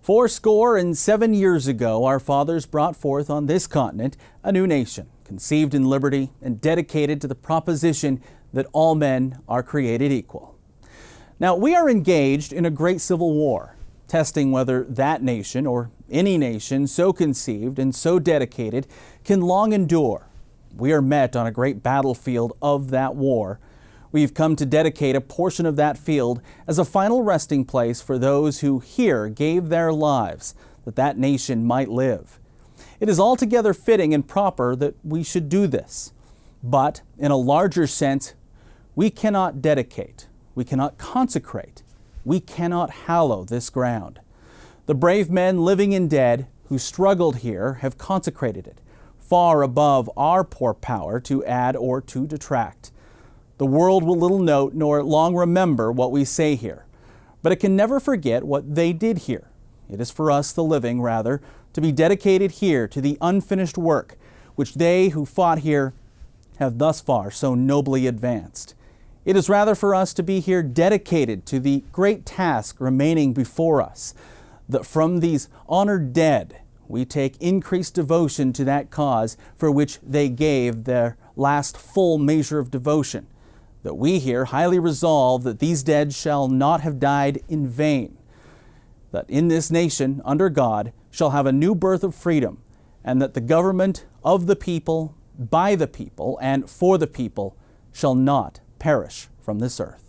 Fourscore and 7 years ago, our fathers brought forth on this continent a new nation, conceived in liberty and dedicated to the proposition that all men are created equal. Now, we are engaged in a great civil war, testing whether that nation or any nation so conceived and so dedicated can long endure. We are met on a great battlefield of that war. We've come to dedicate a portion of that field as a final resting place for those who here gave their lives that that nation might live. It is altogether fitting and proper that we should do this. But in a larger sense, we cannot dedicate, we cannot consecrate, we cannot hallow this ground. The brave men, living and dead, who struggled here have consecrated it, far above our poor power to add or to detract. The world will little note nor long remember what we say here, but it can never forget what they did here. It is for us, the living, rather, to be dedicated here to the unfinished work which they who fought here have thus far so nobly advanced. It is rather for us to be here dedicated to the great task remaining before us, that from these honored dead we take increased devotion to that cause for which they gave their last full measure of devotion, that we here highly resolve that these dead shall not have died in vain, that in this nation, under God, shall have a new birth of freedom, and that the government of the people, by the people, and for the people shall not perish from this earth.